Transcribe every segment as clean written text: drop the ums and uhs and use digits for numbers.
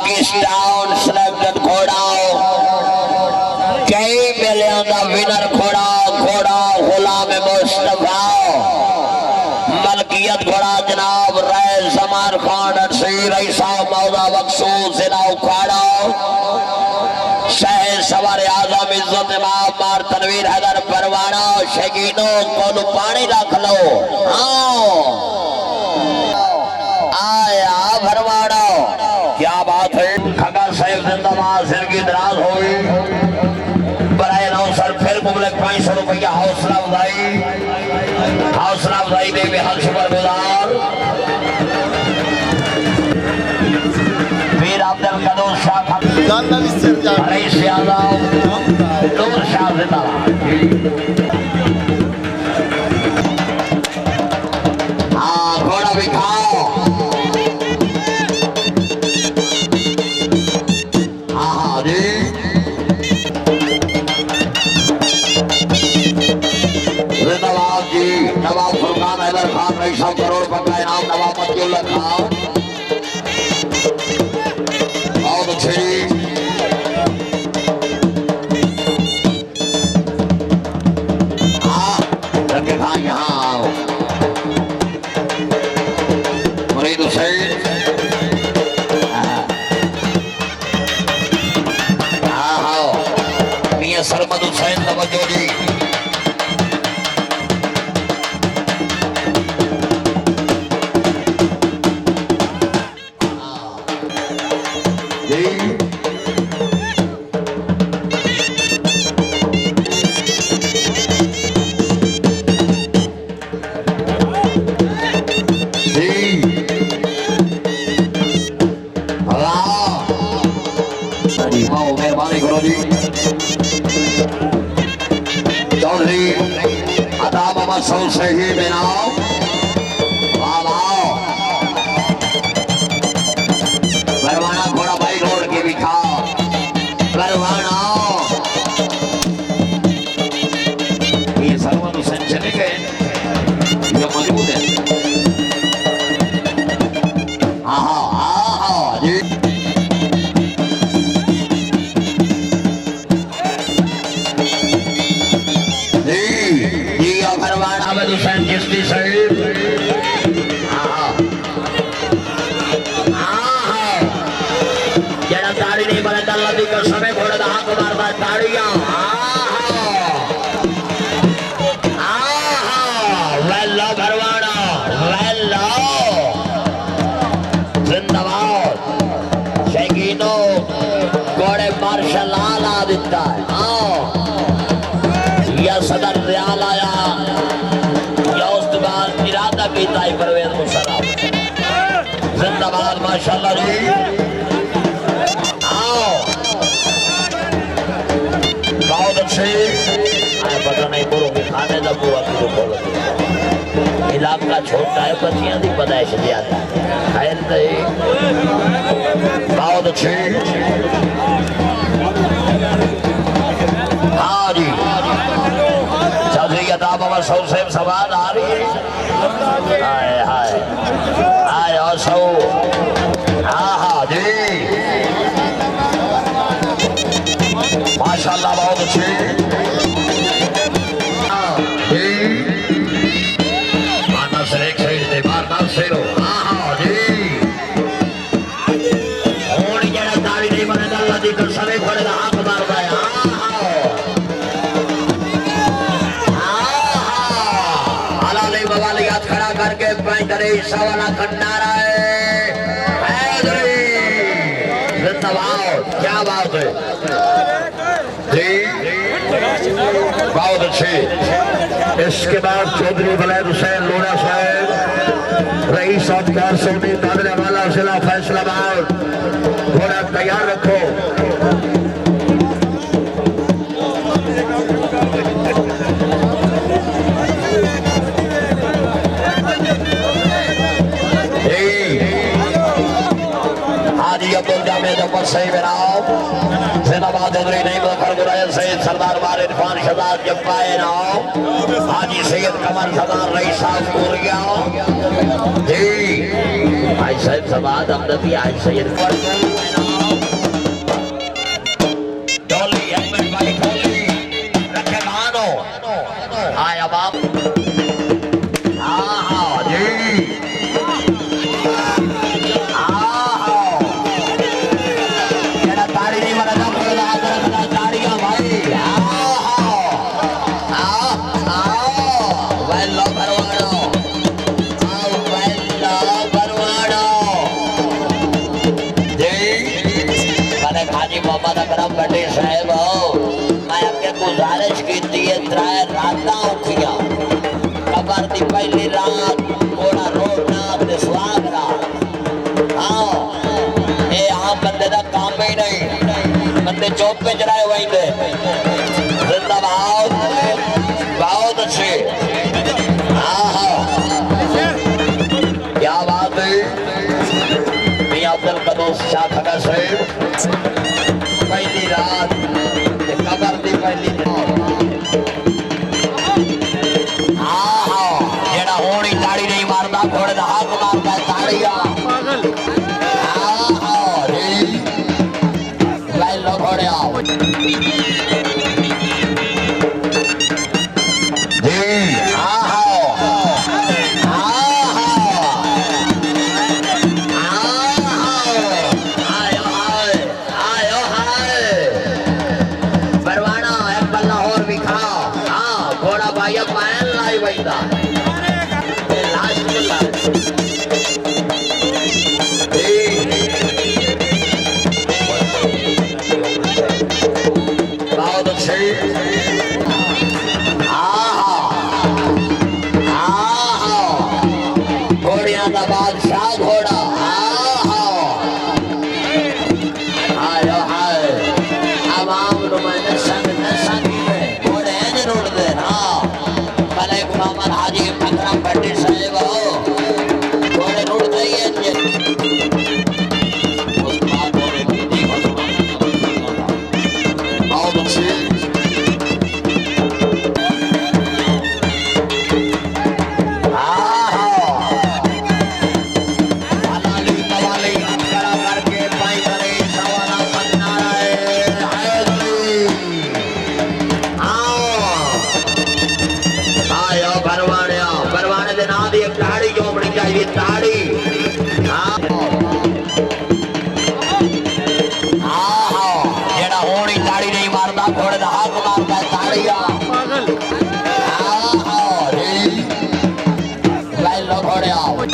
Pakistan selected घोड़ा कई मेलियों का विनर घोड़ा घोड़ा गुलाम मुस्तफा मलकियत घोड़ा जनाब राय जमान खान रईसा मौला बख्शू जिला उखाड़ा शहर सवारे आजम इज्जत इमाम मार तनवीर हैदर परवाना शकीनों को पानी रख लो आया भरवाना क्या बात है खगा साहिब जिंदाबाद सिर की दराज हुई बराए नौसर फिर मुबलक 500 रुपया हौसला अफजाई दे बेहद शुक्रगुजार वीर अब्दुल कदूर शाह रईस यादव नूर शाह जिंदाबाद घोड़ा भी खाओ जिंदाबाद जी नवाब फुरकान हैदर खान रईस 100 करोड़ का इनाम नवाब मतियुल्लाह खान बहुत अच्छी रखे खान यहाँ आओ मुरीद हुसैन आओ मियां सरमद हुसैन तवज्जो जी मेहरबानी करो जी चौधरी अता मोहम्मद सऊद सही बेनाओ परवाना घोड़ा भाई रोड के भी खा परवाना ये सर्वन हुसैन चले गए जो मौजूद है जी हुसैन चिश्ती साहिब जरा ताड़ी नहीं बने अल्लाह दी कसम घोड़े दा हक मारदा ताड़ियां वेलो भरवाना वेलो जिंदाबाद शकीनो घोड़े मार्शल आला दिता है या सदर दयाल आया इरादा की ताई परवेज मुशर्रफ जिंदाबाद माशाल्लाह जी आओ बहुत अच्छे पता नहीं बोलो कि खाने का पूरा किलो बोलो इलाका छोटा है बच्चियां की पैदाइश ज्यादा है बहुत अच्छे हाँ जी चौधरी अता मोहम्मद सऊद साहब सवाल आ रही है हाय हाय हाय और सौ हाँ जी माशाल्लाह बहुत अच्छे माता से एक सही से मारना से लो हाँ जी होनी जरा ताड़ी नहीं बने अल्लाह दी कसम घोड़े दा हक मारदा है खड़ा करके पैंतरे सवाला कन्नारा है जिंदाबाद क्या बात है जी बहुत अच्छी इसके बाद चौधरी वलैद हुसैन लोढ़ा साहब रईस अब्दार सऊदी दादरा वाला जिला फैसलाबाद घोड़ा तैयार रखो सही बनाओ जिंदाबाद नहीं सैयद सरदार वार इरफान शहजाद जब्बाए नाओ हाजी सैयद कमर सरदार रईस साहब जी आज सैयद सबाद अमदती आज सैयद मोहम्मद अकरम भट्टी साहब मैं अगे गुजारिश की त्रै रात औखिया कबर की पहली रात घोड़ा रोडना ते सुहाग रात हाँ ये आम बंदे का काम ही नहीं बंदे चौक पे चढ़ाए वहींदे जिंदाबाद बहुत अच्छे हाँ हाँ क्या बात है अब्दुल कदोस शाह खगा साहब पहली रात कबर की पहली जेड़ा होनी ताड़ी नहीं मारता घोड़े का हाथ मारता ताड़िया लो घोड़े आओ बादशाह घोड़ा आवाम नुमाइंदे संग घोड़े जरूर दे भले मोहम्मद हाजी अकरम भट्टी साहब घोड़े रुड़ गई बहुत अच्छी ताड़ी जेड़ा होनी ताड़ी नहीं मारता घोड़े का हाथ मारता ताड़िया लो घोड़े आओ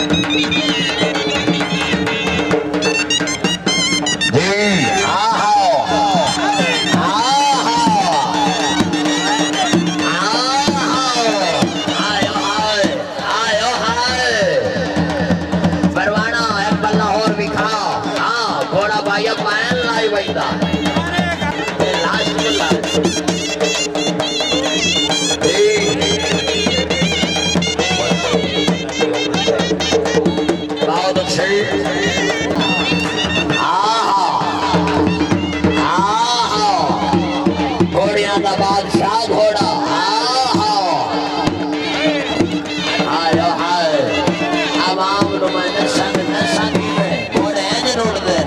घोड़िया का बादशाह घोड़ा आवाम नुमाइंदे संग घोड़े जरूर दे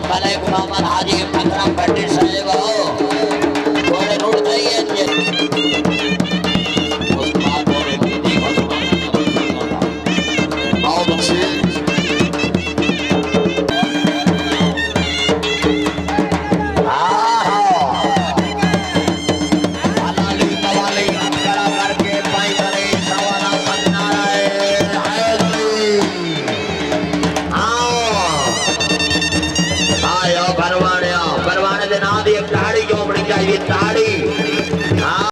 भले मोहम्मद हाजी अकरम भट्टी साहब घोड़े रुड़ गई बहुत अच्छी ताड़ी